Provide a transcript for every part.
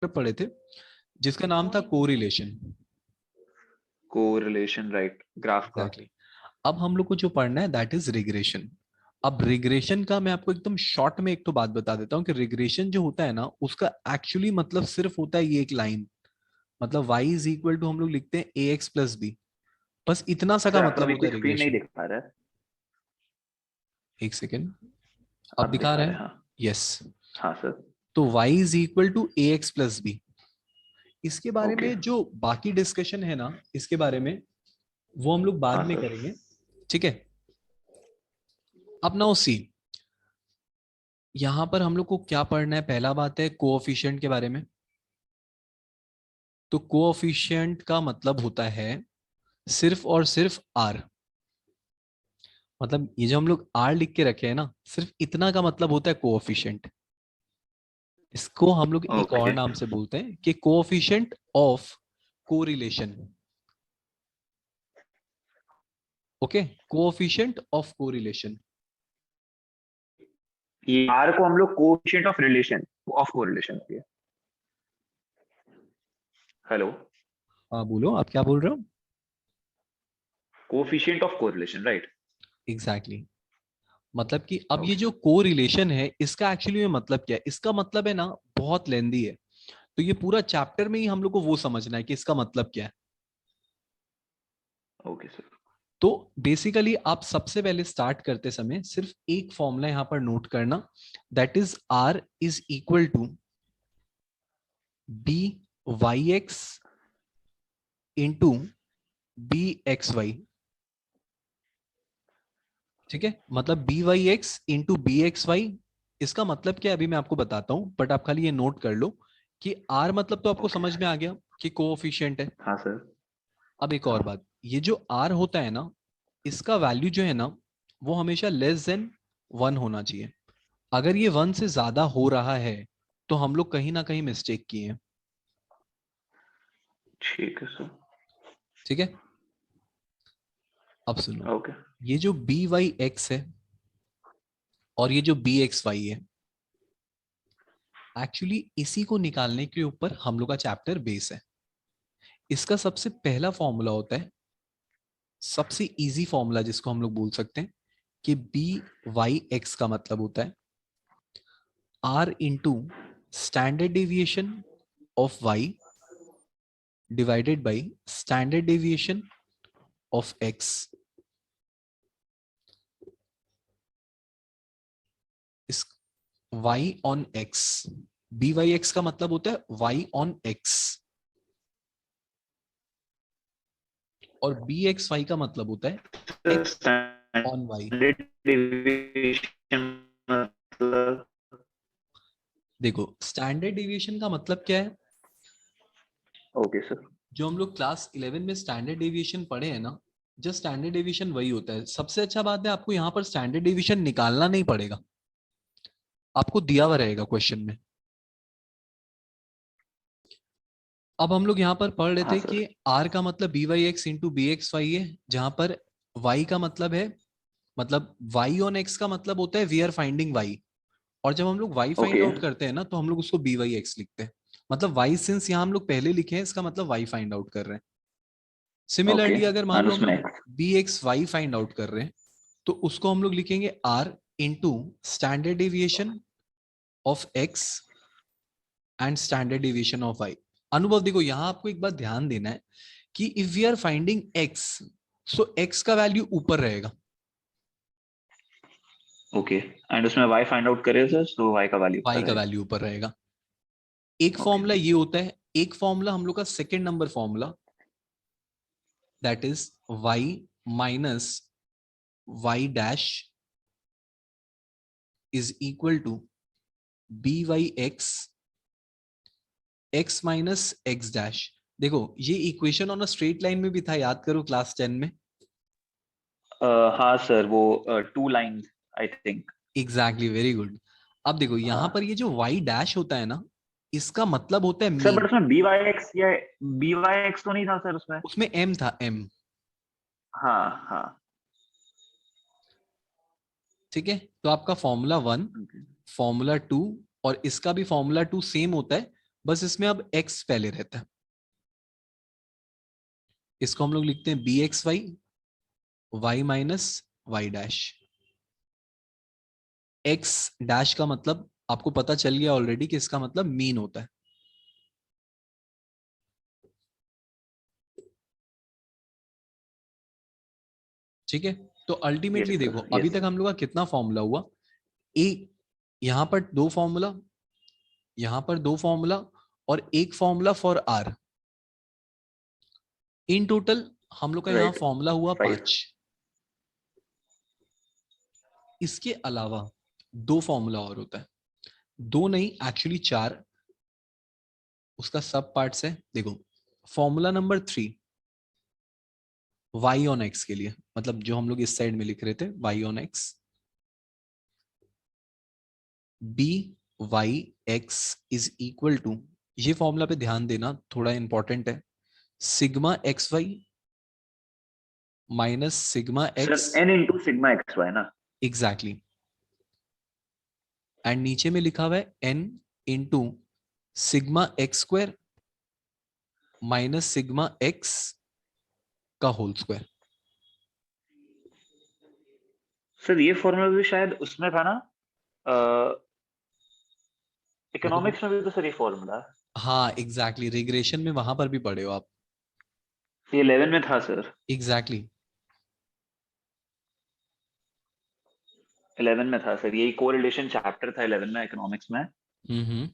पढ़े थे जिसका नाम था कोरिलेशन। कोरिलेशन, राइट, ग्राफ का। एग्जैक्टली। अब हम लोग को जो पढ़ना है दैट इज रिग्रेशन। अब रिग्रेशन का मैं आपको एकदम शॉर्ट में एक तो बात बता देता हूँ कि रिग्रेशन जो होता है ना उसका एक्चुअली मतलब सिर्फ होता है ये एक लाइन, मतलब y इज इक्वल टू हम लोग लिखते हैं ax प्लस बी, बस इतना सा का सर आपका मतलब अभी होता है कुछ स्क्रीन नहीं रिग्रेशन। दिख पा रहा है। एक सेकेंड, अब अब दिखा दिखा रहे रहे हैं? हैं, हाँ। यस। हाँ सर। तो y is equal to ax plus b. इसके बारे ओके। में जो बाकी डिस्कशन है ना इसके बारे में वो हम लोग बाद हाँ में सर। करेंगे, ठीक है। अब नाउ सी, यहां पर हम लोग को क्या पढ़ना है, पहला बात है कोएफिशिएंट के बारे में। तो कोएफिशिएंट का मतलब होता है सिर्फ और सिर्फ आर, मतलब ये जो हम लोग आर लिख के रखे हैं ना सिर्फ इतना का मतलब होता है कोएफिशिएंट। इसको हम लोग एक और ओके। नाम से बोलते हैं कि coefficient of correlation. Okay, coefficient of correlation. ये आर को हम लोग coefficient of relation, of correlation किया। हेलो। हाँ बोलो, आप क्या बोल रहे हो? Coefficient of correlation, right. Exactly exactly. मतलब कि अब ये ओके जो सर। कोरिलेशन है इसका एक्चुअली में मतलब क्या है, इसका मतलब है ना बहुत लेंदी है। तो ये पूरा चैप्टर में ही हम लोग को वो समझना है कि इसका मतलब क्या है। Okay sir. तो बेसिकली आप सबसे पहले स्टार्ट करते समय सिर्फ एक फॉर्मूला यहां पर नोट करना, that is r is equal to b Y x into b x y. ठीक है, मतलब b Y x into b x y. इसका मतलब क्या है अभी मैं आपको बताता हूं, बट आप खाली ये नोट कर लो कि आर मतलब तो आपको ओके। समझ में आ गया कि कोएफिशिएंट है। हाँ सर। अब एक और हाँ। बात, ये जो आर होता है ना इसका वैल्यू जो है ना वो हमेशा लेस देन वन होना चाहिए। अगर ये वन से ज्यादा हो रहा है तो हम लोग कहीं ना कहीं मिस्टेक किए हैं। ठीक है सर। ठीक है, अब सुनो, ओके। ये जो बी वाई एक्स है और ये जो बी एक्स वाई है, एक्चुअली इसी को निकालने के ऊपर हम लोग का चैप्टर बेस है। इसका सबसे पहला फॉर्मूला होता है, सबसे इजी फॉर्मूला जिसको हम लोग बोल सकते हैं कि बी वाई एक्स का मतलब होता है r into standard deviation of y divided by standard deviation of x. इस y on x, b Y x का मतलब होता है y ऑन x, और बी एक्स वाई का मतलब होता है x on y। Standard deviation मतलब। देखो स्टैंडर्ड डेविएशन का मतलब क्या है, ओके सर। जो हम लोग क्लास 11 में स्टैंडर्ड डेविएशन पढ़े हैं ना, जस्ट स्टैंडर्ड डेविएशन वही होता है। सबसे अच्छा बात है आपको यहाँ पर स्टैंडर्ड डेविएशन निकालना नहीं पड़ेगा, आपको दिया हुआ रहेगा क्वेश्चन में। अब हम लोग यहाँ पर पढ़ रहे हाँ थे सर। कि r का मतलब b Y x into b x y है, जहां पर y का मतलब है, मतलब y ऑन x का मतलब होता है वी आर फाइंडिंग y। और जब हम लोग y फाइंड ओके। आउट करते हैं ना तो हम लोग उसको बी वाई एक्स लिखते हैं। मतलब y सिंस यहाँ हम लोग पहले लिखे हैं इसका मतलब y फाइंड आउट कर रहे हैं। ओके। सिमिलरली अगर मान एंड लो हम उसमें लोग b x y find out कर रहे हैं तो उसको हम लोग लिखेंगे r into standard deviation of x and standard deviation of y। Anubhav देखो यहाँ आपको एक बात ध्यान देना है कि if we are finding x, so x का वैल्यू ऊपर रहेगा। ओके, एंड उसमें y फाइंड आउट करे सर, तो y का वैल्यू y ऊपर का रहेगा। वैल्यू ऊपर रहेगा। एक ओके। फॉर्मूला ये होता है, एक फॉर्मूला हम लोग का second number formula, that is y minus y dash is equal to b Y x x minus x dash. देखो ये equation on a straight line में भी था, याद करो क्लास 10 में। हाँ सर, वो two line I think. Exactly, very good. अब देखो यहां पर हाँ ये जो y डैश होता है ना इसका मतलब होता है सर, बट मीन। उसमें बी वाई एक्स या बी वाई एक्स तो नहीं था सर उसमें। उसमें m था, m। हाँ हाँ। ठीक है, तो आपका फॉर्मूला 1, Okay. फॉर्मूला 2 और इसका भी फॉर्मूला 2 सेम होता है, बस इसमें अब x पहले रहता है। इसको हम लोग लिखते हैं b x y y minus y dash. X dash का मतलब आपको पता चल गया ऑलरेडी कि इसका मतलब मीन होता है। ठीक है, तो यस अल्टीमेटली देखो सर, अभी यस। तक हम लोग का कितना फॉर्मूला हुआ। एक, यहां पर दो फॉर्मूला, यहां पर दो फॉर्मूला और एक formula for r. In total हम लोग का यहाँ राइट, फॉर्मूला हुआ 5। 5। इसके अलावा दो फॉर्मूला और होता है, दो नहीं एक्चुअली 4। उसका सब पार्ट्स है, देखो formula number 3 y on x के लिए, मतलब जो हम लोग इस साइड में लिख रहे थे y on x, b Y x is equal to, ये फॉर्मूला पे ध्यान देना थोड़ा इंपॉर्टेंट है, sigma x Y minus sigma sir x. n into sigma x y ना? एग्जैक्टली, एंड नीचे में लिखा हुआ है n into sigma x square minus sigma x का होल स्क्वायर। सर ये फॉर्मूला भी शायद उसमें था ना, मतलब इकोनॉमिक्स में भी तो सर ये फॉर्मूला। हाँ एग्जैक्टली, रिग्रेशन में वहां पर भी पढ़े हो आप। ये 11 में था सर। एग्जैक्टली, 11 में था सर, यही कोरिलेशन चैप्टर था 11 में इकोनॉमिक्स में। हम्म,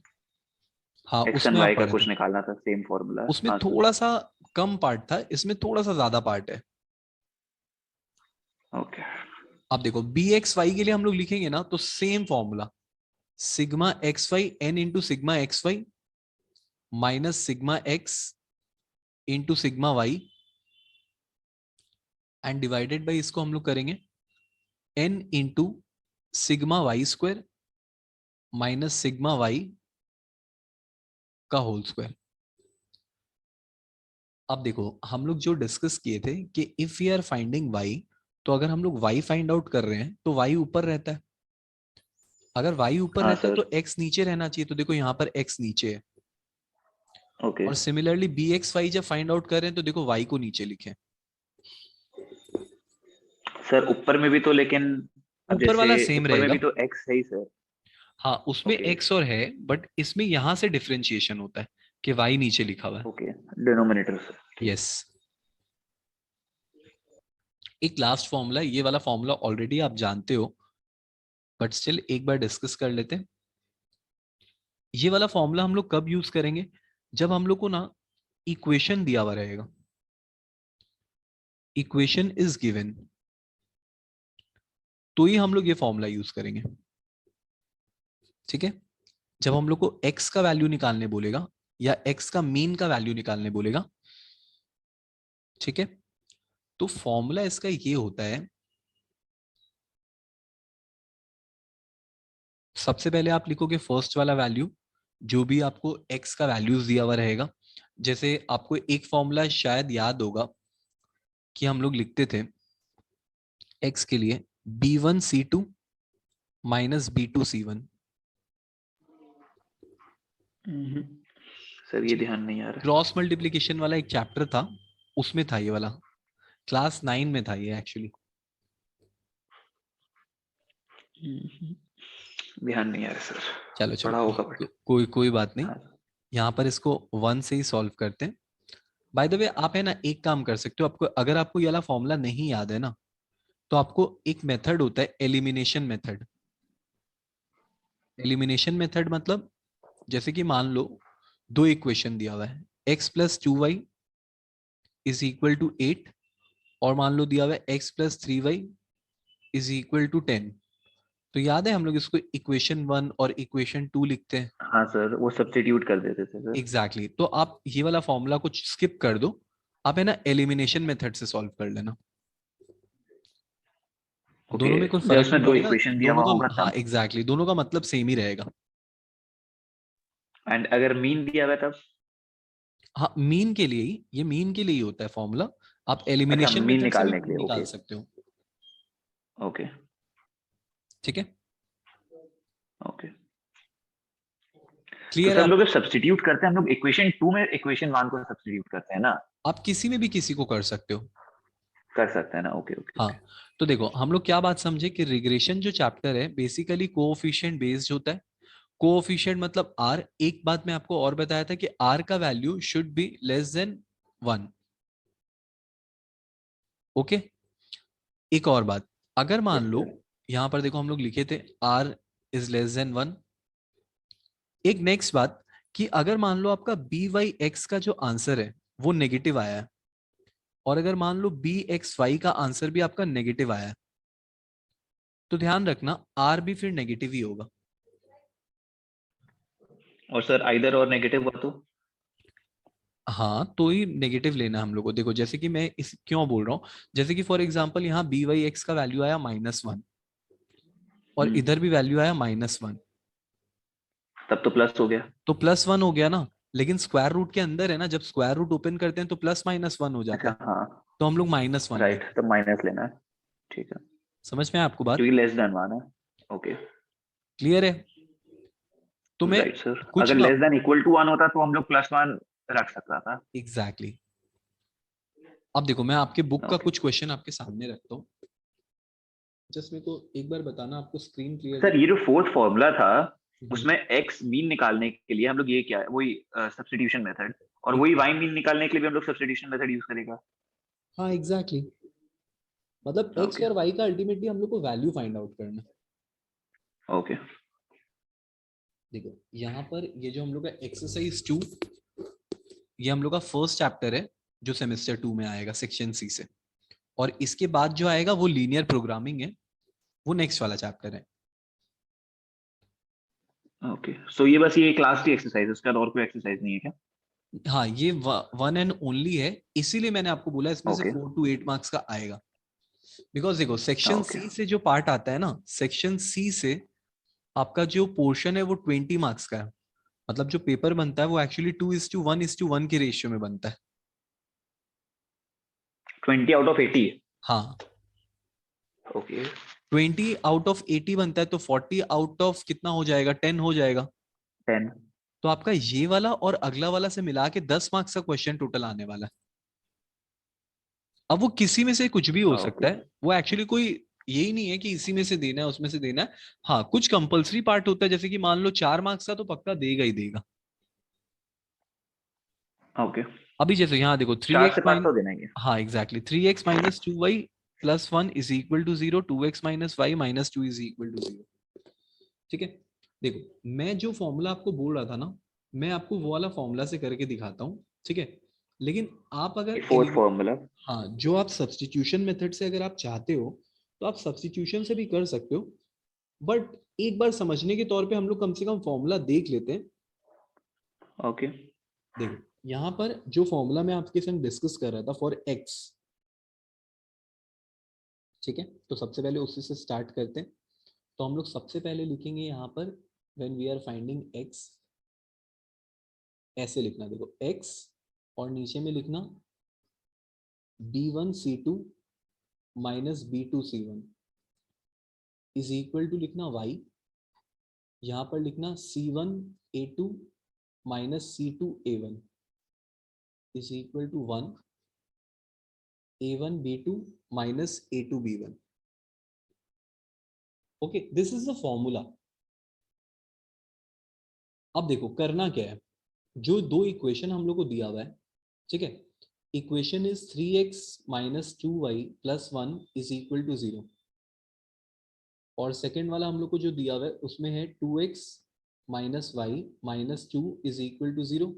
हाँ एक्स एंड उसमें आप वाई का पढ़े थे। कुछ निकालना था, सेम फॉर्मूला। उसमें हाँ सर। थोड़ा सा कम पार्ट था, इसमें थोड़ा सा ज्यादा पार्ट है। ओके। आप देखो बी एक्स वाई के लिए हम लोग लिखेंगे ना तो same formula, sigma x y n into sigma x Y minus sigma x into sigma y and divided by, इसको हम लोग करेंगे n into sigma y square minus sigma y का होल स्क्वायर। अब देखो हम लोग जो डिस्कस किए थे कि if we are finding y, तो अगर हम लोग y फाइंड आउट कर रहे हैं तो y ऊपर रहता है। अगर y ऊपर हाँ रहता है सर। तो x नीचे रहना चाहिए, तो देखो यहाँ पर x नीचे है। ओके। और सिमिलरली बी एक्स वाई जब फाइंड आउट कर रहे हैं तो देखो y को नीचे लिखें। सर ऊपर में भी तो, लेकिन अब ऊपर जैसे वाला सेम ऊपर में रहेगा, भी तो एक्स है ही सर। हाँ उसमें ओके। x और है, बट इसमें यहां से डिफरेंशिएशन होता है कि y नीचे लिखा हुआ है। ओके, डिनोमिनेटर सर, ठीक। यस। एक लास्ट फॉर्मूला, ये वाला फॉर्मूला ऑलरेडी आप जानते हो, बट स्टिल एक बार डिस्कस कर लेते हैं। ये वाला फॉर्मूला हम लोग कब यूज करेंगे, जब हम लोग को ना इक्वेशन दिया हुआ रहेगा, इक्वेशन इज गिवन, तो ही हम लोग ये फॉर्मूला यूज करेंगे। ठीक है, जब हम लोग को x का वैल्यू निकालने बोलेगा या x का मीन का वैल्यू निकालने बोलेगा, ठीक है, तो फॉर्मूला इसका ये होता है, सबसे पहले आप लिखोगे फर्स्ट वाला वैल्यू, जो भी आपको x का वैल्यूज दिया हुआ रहेगा। जैसे आपको एक फॉर्मूला शायद याद होगा कि हम लोग लिखते थे x के लिए b1c2 माइनस b2c1। सर ये ध्यान नहीं आ रहा। क्रॉस मल्टीप्लीकेशन वाला एक चैप्टर था, उसमें था ये वाला, क्लास 9 में था ये एक्चुअली। ध्यान नहीं आ रहा सर। चलो पढ़ा चलो, होगा बट। कोई कोई बात नहीं। हाँ। यहाँ पर इसको 1 से ही सॉल्व करते हैं। बाय द वे आप है ना एक काम कर सकते हो, आपको अगर आपको ये वाला फॉर्मूला नहीं याद है ना, तो आपको एक मेथड होता है एलिमिनेशन मेथड। एलिमिनेशन मेथड मतलब, जैसे कि मान लो दो इक्वेशन दिया हुआ है, x plus 2y is equal to 8, और मान लो दिया हुआ है x plus 3y is equal to 10। तो याद है हम लोग इसको इक्वेशन 1 और इक्वेशन 2 लिखते हैं। हाँ सर, वो सब्स्टिट्यूट कर देते थे सर। Exactly exactly. तो आप ये वाला फॉर्मूला कुछ स्किप कर दो, आप है ना एलिमिनेशन मेथड से सॉल्व कर लेना। ओके, दोनों में कोई जब फर्क नहीं उसमें दो पड़ेगा, इक्वेशन दिया दोनों हुआ का, होगा हाँ तब। एग्जैक्टली exactly, दोनों का मतलब सेम ही रहेगा। एंड अगर मीन दिया हुआ तब। हाँ मीन के लिए ही, ये मीन के लिए ही होता है फॉर्मूला। आप अच्छा, एलिमिनेशन मीन मेथड से भी निकालने के मीन लिए, निकाल ओके। सकते हो। ओके। ठीक है, ओके। क्लियर सर है हम लोग आपको? जब सब्स्टिट्यूट करते हैं हम लोग इक्वेशन 2 में इक्वेशन 1 को सब्स्टिट्यूट करते हैं ना? आप किसी में भी किसी को कर सकते हो। कर सकते हैं ना? Okay okay okay. हाँ, तो देखो हम लोग क्या बात समझे कि रिग्रेशन जो चैप्टर है बेसिकली कोएफिशिएंट बेस्ड होता है। कोएफिशिएंट मतलब आर। एक बात मैं आपको और बताया था कि आर का value should be less than 1। Okay. एक और बात, अगर मान यस लो सर। यहां पर देखो हम लोग लिखे थे आर इज लेस देन 1। एक नेक्स्ट बात कि अगर मान लो आपका बी वाई एक्स का जो आंसर है वो नेगेटिव आया है, और अगर मान लो बी एक्स वाई का आंसर भी आपका नेगेटिव आया है, तो ध्यान रखना आर भी फिर नेगेटिव ही होगा। और सर आइदर और नेगेटिव हुआ तो? हाँ, तो ही नेगेटिव लेना है हम लोग को। देखो जैसे कि मैं इस क्यों बोल रहा हूँ, जैसे कि फॉर एग्जांपल यहाँ बी वाई एक्स का वैल्यू आया -1 और इधर भी वैल्यू आया -1, तब तो प्लस हो गया। तो +1 हो गया ना। लेकिन स्क्वायर रूट के अंदर है ना, जब स्क्वायर रूट ओपन करते हैं तो +-1 हो जाता अच्छा है, हाँ। तो हम लोग -1 राइट, लेते हैं। तब माइनस लेना है। ठीक है। समझ में आया आपको बात? क्योंकि लेस देन 1 है। ओके। क्लियर है? तो मैं राइट सर, कुछ अगर ना, लेस देन इक्वल टू 1 होता तो हम लोग +1 रख सकता था। Exactly exactly. अब देखो मैं आपके बुक का ओके कुछ क्वेश्चन आपके सामने रखता हूँ, जस्ट मेरे को एक बार बताना, आपको स्क्रीन क्लियर सर, दिख ये रही जो फोर्थ फॉर्मूला था है? उसमें एक्स मीन निकालने के लिए हम लोग ये क्या है, वही सब्स्टिट्यूशन मेथड, और वही Exactly. वाई मीन निकालने के लिए भी हम लोग सब्स्टिट्यूशन मेथड यूज करेगा। हाँ एग्जैक्टली exactly. मतलब एक्स ओके और वाई का अल्टीमेटली हम लोग को वैल्यू फाइंड आउट करना है। ओके देखो यहाँ पर ये जो हम लोग का एक्सरसाइज 2, ये हम लोग का फर्स्ट चैप्टर है जो सेमेस्टर 2 में आएगा सेक्शन सी से, और इसके बाद जो आएगा वो लीनियर प्रोग्रामिंग है, वो नेक्स्ट वाला चैप्टर है। ओके। सो ये बस ये क्लास की एक्सरसाइज है, उसके बाद और कोई एक्सरसाइज नहीं है क्या? हाँ, ये वन एंड ओनली है, इसीलिए मैंने आपको बोला इसमें से ओके 4 to 8 मार्क्स का आएगा। बिकॉज देखो सेक्शन ओके सी से जो पार्ट आता है ना, सेक्शन सी से आपका जो पोर्शन है वो 20 मार्क्स का है। मतलब जो पेपर बनता है वो एक्चुअली 2:1:1 के रेशियो में बनता है। 20 आउट ऑफ 80। हाँ, ओके 20 आउट ऑफ 80 बनता है, तो 40 आउट ऑफ कितना हो जाएगा, 10 हो जाएगा। 10। तो आपका ये वाला और अगला वाला से मिला के 10 मार्क्स का क्वेश्चन टोटल आने वाला है। अब वो किसी में से कुछ भी हो ओके सकता है, वो एक्चुअली कोई यही नहीं है कि इसी में से देना है उसमें से देना है। हाँ, कुछ कंपलसरी पार्ट होता है, जैसे कि मान लो 4 मार्क्स का तो पक्का देगा ही देगा। ओके। अभी जैसे यहाँ देखो थ्री 4 एक्स से 5 माइन तो देना ही है। हाँ exactly, 3x - 2y + 1 is equal to 0, 2x - y - 2 is equal to 0। ठीक है। देखो मैं जो फॉर्मूला आपको बोल रहा था ना, मैं आपको वो वाला फॉर्मूला से करके दिखाता हूँ, ठीक है। लेकिन आप अगर फोर्थ फॉर्मूला। हाँ, जो आप सब्स्टिट्यूशन मेथड से अगर आप चाहते हो तो आप सब्स्टिट्यूशन से भी कर सकते हो, बट एक बार समझने के तौर पे हम लोग कम से कम फॉर्मूला देख लेते हैं। ओके देखो यहाँ पर जो फॉर्मूला मैं आपके संग डिस्कस कर रहा था फॉर एक्स, ठीक है, तो सबसे पहले उसी से स्टार्ट करते हैं। तो हम लोग सबसे पहले लिखेंगे यहाँ पर when we are finding x, ऐसे लिखना, देखो एक्स और नीचे में लिखना b1c2 - b2c1 is equal to लिखना y, यहाँ पर लिखना c1a2 - c2a1 is equal to 1, a1b2 - a2b1। Okay, this is the formula. अब देखो करना क्या है, जो दो इक्वेशन हम लोग को दिया हुआ है, ठीक है, equation is 3x - 2y + 1 is equal to 0, और सेकेंड वाला हम लोग को जो दिया हुआ है उसमें है 2x - y - 2 is equal to 0।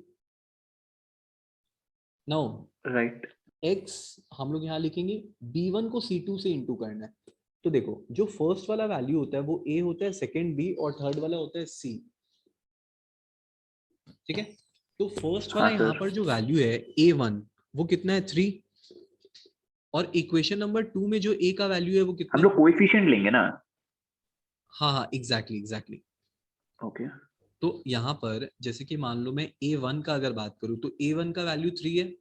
Now right. x हम लोग यहाँ लिखेंगे, b1 को c2 से इंटू करना है। तो देखो जो फर्स्ट वाला वैल्यू होता है वो a होता है, सेकेंड b, और थर्ड वाला होता है c, ठीक है। तो फर्स्ट वाला हाँ यहाँ सर, पर जो वैल्यू है a1, वो कितना है 3, और इक्वेशन नंबर 2 में जो a का वैल्यू है वो कितना हम है? लोग कोएफिशिएंट लेंगे ना? हाँ हाँ एग्जैक्टली एग्जैक्टली। ओके तो यहाँ पर जैसे कि मान लो मैं a1 का अगर बात करूँ तो a1 का वैल्यू 3 है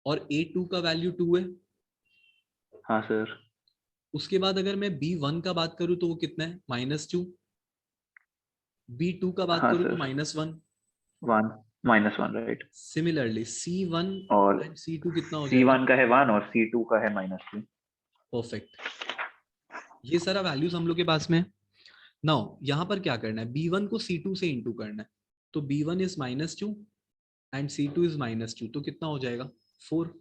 और a2 का वैल्यू 2 है। हाँ सर। उसके बाद अगर मैं b1 का बात करूँ तो वो कितना है, -2। B2 का बात हाँ करूँ तो सर, -1। 1 -1 राइट। सिमिलरली C1 और एंड C2 कितना हो जाएगा? C1 का है 1 और C2 का है -2। परफेक्ट। ये सारा वैल्यूज हम लोग के पास में है। नाउ यहाँ पर क्या करना है, B1 को C2 से इंटू करना है। तो B1 is -2 and C2 is -2, तो कितना हो जाएगा? 4।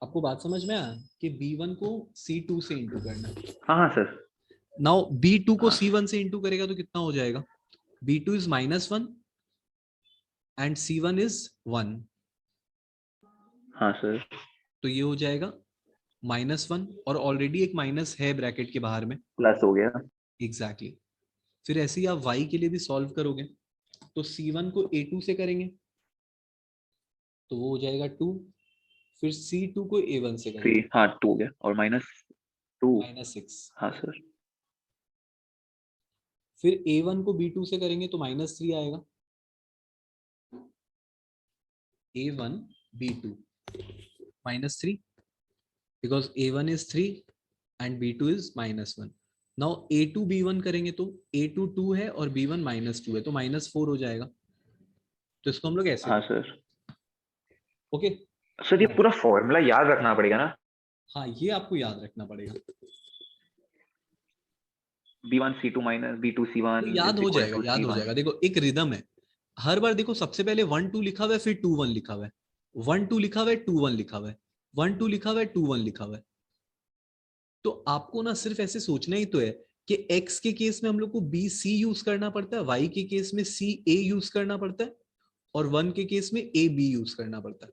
आपको बात समझ में आया कि B1 को C2 से इंटू करना है। हाँ हाँ सर। नाउ B2 को हाँ C1 से इंटू करेगा तो कितना हो जाएगा? B2 is -1 and C1 is 1, हाँ सर। तो ये हो जाएगा -1, और ऑलरेडी एक माइनस है ब्रैकेट के बाहर में। प्लस हो गया। Exactly exactly. फिर ऐसे ही आप y के लिए भी सॉल्व करोगे, तो C1 को A2 से करेंगे तो वो हो जाएगा 2, फिर C2 को A1 से 3, करेंगे हाँ 2 हो गया, और -2। -6, हाँ सर। फिर A1 को B2 से करेंगे तो -3 आएगा। A1 B2 -3, because A1 is 3 and B2 is -1. Now A2 B1 करेंगे तो A2 2 है और B1 -2 है, तो -4 हो जाएगा। तो इसको हम लोग ऐसे हाँ लिखें। सर। ओके। सर ये पूरा फॉर्मूला याद रखना पड़ेगा ना? हाँ, ये आपको याद रखना पड़ेगा। B1 C2 माइनस B2 तो C1 याद इज हो इक्वल जाएगा, टू याद हो C1। जाएगा। देखो एक रिदम है, हर बार देखो सबसे पहले 1 2 लिखा हुआ है, फिर 2 1 लिखा हुआ है, 1 2 लिखा हुआ है, 2 1 लिखा हुआ है, 1 2 लिखा हुआ है, 2 1 लिखा हुआ है। तो आपको ना सिर्फ ऐसे सोचना ही तो है कि x के केस में हम लोग को बी सी यूज करना पड़ता है, y के केस में सी ए यूज करना पड़ता है, और 1 के केस में ए बी यूज करना पड़ता है।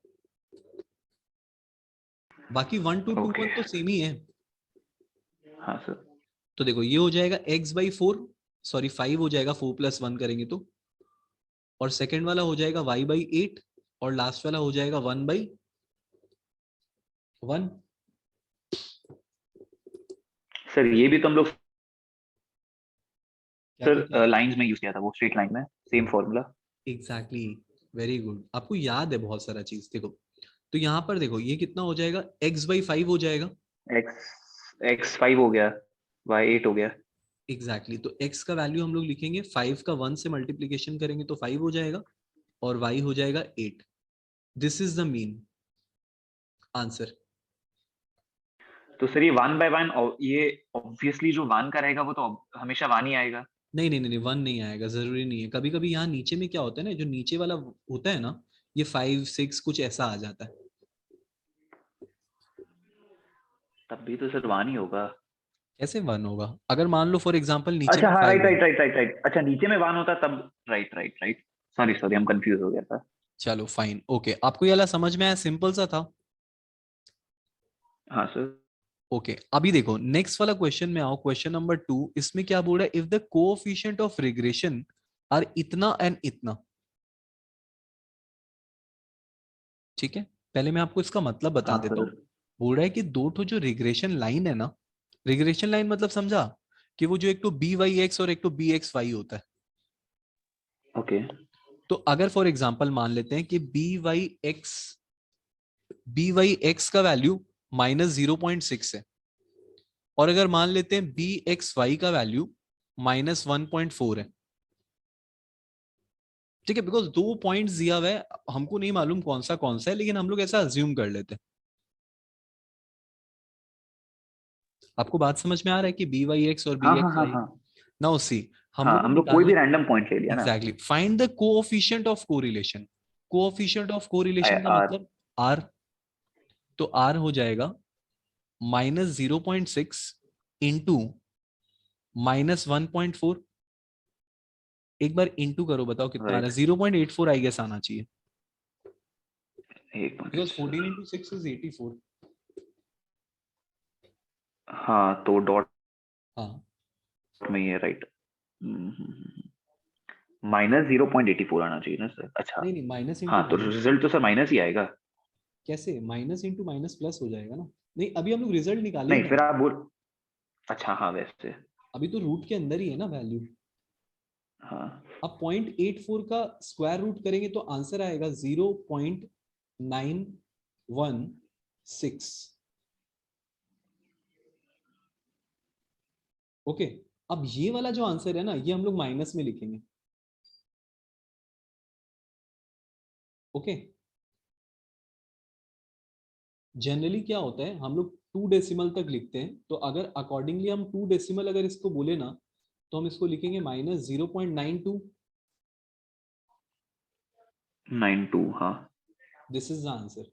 बाकी 1 2 2 ओके। 1 तो सेम ही है। हाँ सर। तो देखो ये हो जाएगा x/4, सॉरी 5 हो जाएगा, 4 + 1 करेंगे तो, और सेकंड वाला हो जाएगा y/8, और लास्ट वाला हो जाएगा 1/1। सर ये भी तो हम लोग क्या क्या क्या? सर लाइंस में यूज किया था, वो स्ट्रेट लाइन में same formula. Exactly, very good, आपको याद है बहुत सारा चीज। देखो तो यहाँ पर देखो ये कितना हो जाएगा, x/5 हो जाएगा। एक्स 5 हो गया, वाई 8 हो गया। एग्जैक्टली तो x का वैल्यू हम लोग लिखेंगे, 5 का 1 से मल्टीप्लीकेशन करेंगे तो 5 हो जाएगा, और y हो जाएगा 8। This is the mean answer. तो सर ये 1/1, ये ऑब्वियसली जो 1 का रहेगा वो तो हमेशा 1 ही आएगा। नहीं नहीं नहीं नहीं, 1 नहीं आएगा, जरूरी नहीं है। कभी कभी यहाँ नीचे में क्या होता है ना, जो नीचे वाला होता है ना, ये 5 6 कुछ ऐसा आ जाता है। तब भी तो सर 1 ही होगा। कैसे 1 होगा? अगर मान लो फॉर एग्जाम्पल नीचे अच्छा में हाँ, 5 राइट है। राइट राइट राइट राइट, अच्छा नीचे में 1 होता तब। Right right right. Sorry sorry, हम कंफ्यूज हो गया था। चलो फाइन, ओके, आपको ये वाला समझ में आया, सिंपल सा था। हाँ सर। ओके अभी देखो नेक्स्ट वाला क्वेश्चन में आओ, क्वेश्चन नंबर 2। इसमें क्या बोल रहा है, if the coefficient of regression r इतना एंड इतना। ठीक है, पहले मैं आपको इसका मतलब बता हाँ देता हूँ। सर। बोल रहा है कि दो ठो जो रिग्रेशन लाइन है ना, रिग्रेशन लाइन मतलब समझा, कि वो जो एक तो बी वाई एक्स और एक तो बी एक्स वाई होता है। ओके। तो अगर फॉर एग्जाम्पल मान लेते हैं कि बी वाई एक्स का वैल्यू -0.6 है, और अगर मान लेते हैं बी एक्स वाई का वैल्यू -1.4 है। ठीक है, बिकॉज दो पॉइंट्स दिया हुआ है, हमको नहीं मालूम कौन सा है, लेकिन हम लोग ऐसा अज्यूम कर लेते हैं। आपको बात समझ में आ रहा है कि बी वाई एक्स और हाँ बी हाँ एक्स हाँ वाई। हाँ। नाउ सी, हम हाँ लोग को हम लोग कोई निकालना। भी रैंडम पॉइंट ले लिया ना। Exactly, find the coefficient of correlation. Coefficient of correlation का आर। मतलब आर। तो आर हो जाएगा -0.6 इंटू -1.4। एक बार इंटू करो, बताओ कितना आ रहा राइट। है? 0.84 आई गेस आना चाहिए, एक minute because 14 sir. Into 6 is 84। हाँ तो डॉट हाँ में ही है, राइट। -0.84 आना चाहिए ना सर, अच्छा। नहीं नहीं, माइनस इंटू हाँ तो माइनस। रिजल्ट तो सर माइनस ही आएगा। कैसे? माइनस इंटू माइनस प्लस हो जाएगा ना। नहीं, अभी हम लोग रिजल्ट निकाले ही नहीं नहीं फिर है। आप बोल, अच्छा हाँ वैसे। अभी तो रूट के अंदर ही है ना वैल्यू। हाँ अब 0.84 का स्क्वायर रूट करेंगे तो आंसर आएगा 0.916। ओके, अब ये वाला जो आंसर है ना, ये हम लोग माइनस में लिखेंगे। ओके, जनरली क्या होता है, हम लोग 2 डेसिमल तक लिखते हैं, तो अगर अकॉर्डिंगली हम 2 डेसिमल अगर इसको बोले ना, तो हम इसको लिखेंगे -0.92। 92, हाँ this is the answer.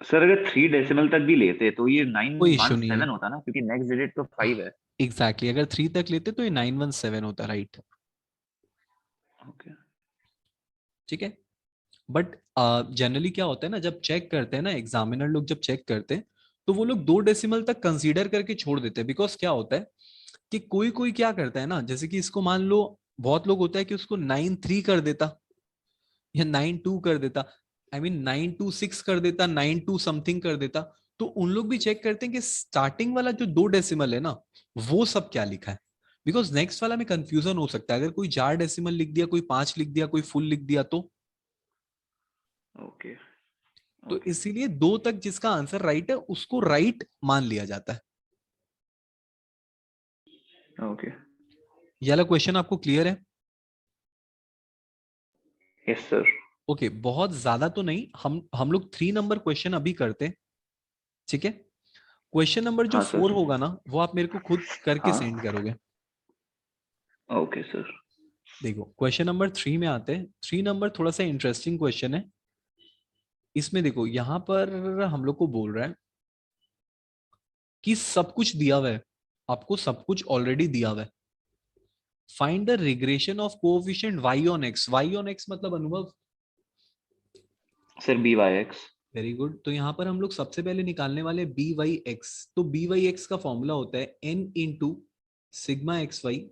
Sir. अगर 3 डेसिमल तक भी लेते तो ये कोई इश्यू नहीं है। 917 होता ना, क्योंकि नेक्स्ट डिजिट तो 5 है। एग्जैक्टली, अगर 3 तक लेते तो ये 917 होता, राइट। ओके। ठीक है, बट जनरली क्या होता है ना, जब चेक करते हैं ना एग्जामिनर लोग, जब चेक करते हैं तो वो लोग 2 डेसिमल तक कंसीडर करके छोड़ देते हैं। बिकॉज क्या होता है कि कोई कोई क्या करता है ना, जैसे कि इसको मान लो, बहुत लोग होता है कि उसको 9.3 कर देता या 9.2 कर देता, आई मीन 9.26 कर देता, 9.2 समथिंग कर देता। तो उन लोग भी चेक करते हैं कि स्टार्टिंग वाला जो 2 डेसिमल है ना, वो सब क्या लिखा है। बिकॉज नेक्स्ट वाला में कंफ्यूजन हो सकता है, अगर कोई 4 डेसिमल लिख दिया, कोई 5 लिख दिया, कोई फुल लिख दिया, ओके। तो ओके। इसीलिए 2 तक जिसका आंसर राइट है उसको राइट मान लिया जाता है। ओके। ये वाला क्वेश्चन आपको क्लियर है? Yes sir. ओके, बहुत ज्यादा तो नहीं, हम लोग 3 नंबर क्वेश्चन अभी करते हैं। ठीक है, क्वेश्चन नंबर जो हाँ 4 सर। होगा ना, वो आप मेरे को खुद करके सेंड हाँ। करोगे। Okay sir. देखो, क्वेश्चन नंबर 3 में आते हैं। 3 नंबर थोड़ा सा इंटरेस्टिंग क्वेश्चन है। इसमें देखो, यहां पर हम लोग को बोल रहा है कि सब कुछ दिया हुआ है, आपको सब कुछ ऑलरेडी दिया हुआ है। Find the regression of coefficient y on x। y on x मतलब अनुभव। Sir BYX। वेरी गुड, तो यहाँ पर हम लोग सबसे पहले निकालने वाले बी वाई एक्स। तो बी वाई एक्स का फॉर्मूला होता है N into sigma x Y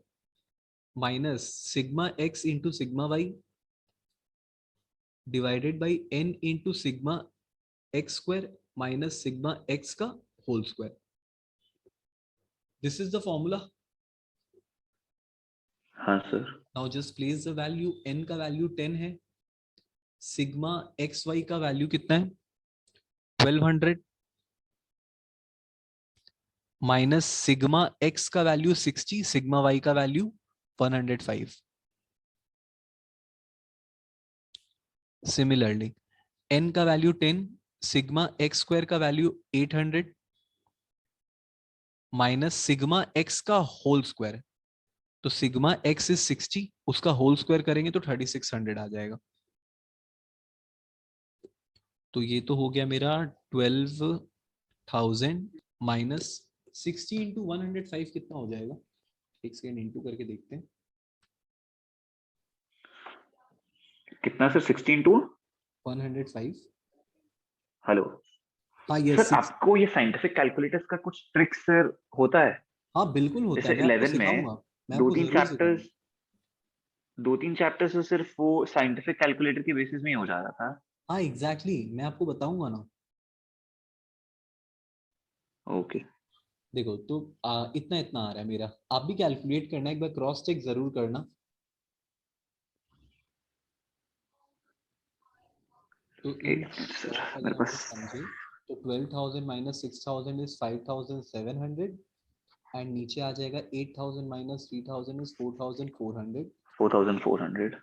minus sigma x into sigma Y divided by N into sigma x square minus sigma x का whole square. This is the formula. हाँ sir. Now just place the value. N का value 10 है, sigma x Y का value कितना है 1200 minus sigma x का value 60, sigma y का value 105। Similarly N का वैल्यू 10, सिग्मा एक्स स्क्वायर का वैल्यू 800 माइनस सिग्मा एक्स का होल स्क्वायर। तो सिग्मा एक्स इज 60, उसका होल स्क्वायर करेंगे तो 3600 आ जाएगा। तो ये तो हो गया मेरा 12,000 माइनस 60 इंटू 105 कितना हो जाएगा, एक सेकेंड इंटू करके देखते हैं। कितना सर? 16 टू 105। हेलो। हाँ ये सर 6। आपको ये साइंटिफिक कैलकुलेटर्स का कुछ ट्रिक सर होता है? हाँ बिल्कुल होता है, जैसे मैं आपको 11 में सिखाऊंगा, मैं दो आपको तीन जरूर सिखाऊंगा। चैप्टर्स दो तीन चैप्टर्स तो सिर्फ वो साइंटिफिक कैलकुलेटर के बेसिस में ही हो जा रहा था। हाँ एग्जैक्टली exactly, मैं आपको बताऊंगा ना। ओके। देखो तो इतना इतना आ रहा है मेरा, आप भी कैलकुलेट करना, एक बार क्रॉस चेक जरूर करना। तो इन एक मिनट सर, शॉर्ट मेरे अगर हम पास। लोग समझे, तो 12,000 माइनस 6,000 इज 5,700 एंड नीचे आ जाएगा 8,000 माइनस 3,000 इज 4,400। 4400।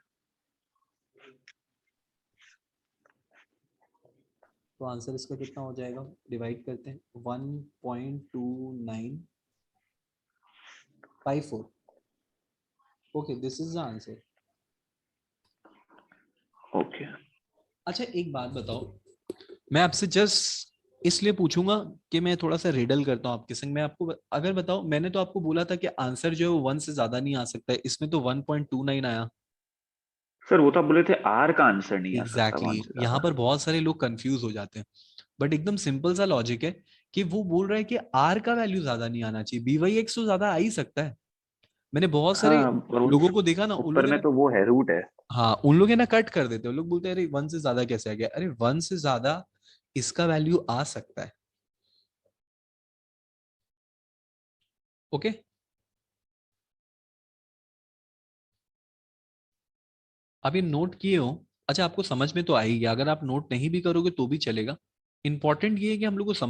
तो आंसर इसका कितना हो जाएगा, डिवाइड करते हैं, 1.2954। Okay, this is the answer. Okay. अच्छा एक बात बताओ, मैं आपसे जस्ट इसलिए पूछूंगा कि मैं थोड़ा सा रिडल करता हूँ आपके संग। मैं आपको अगर बताओ, मैंने तो आपको बोला था कि आंसर जो है वो 1 से ज्यादा नहीं आ सकता है, इसमें तो 1.29 आया। सर वो तो आप बोले थे आर का आंसर नहीं आ सकता एग्जैक्टली 1 exactly. से यहाँ ज्यादा। पर बहुत सारे लोग कंफ्यूज हो जाते हैं, बट एकदम सिंपल सा लॉजिक है कि वो बोल रहा है कि आर का वैल्यू ज्यादा नहीं आना चाहिए, बी वाई एक्स तो ज्यादा आ ही सकता है। मैंने बहुत सारे हाँ, और लोगों को देखा ना, उन ऊपर लोग है में ना, तो वो है, रूट है। हाँ उन लोग है ना कट कर देते हैं, उन लोग बोलते हैं अरे 1 से ज्यादा कैसे आ गया, अरे 1 से ज्यादा इसका वैल्यू आ सकता है। ओके, अब ये नोट किए हो, अच्छा, आपको समझ में तो आ ही गया, अगर आप नोट नहीं भी करोगे तो भी चलेगा। इंपॉर्टेंट ये है कि हम लोग को समझ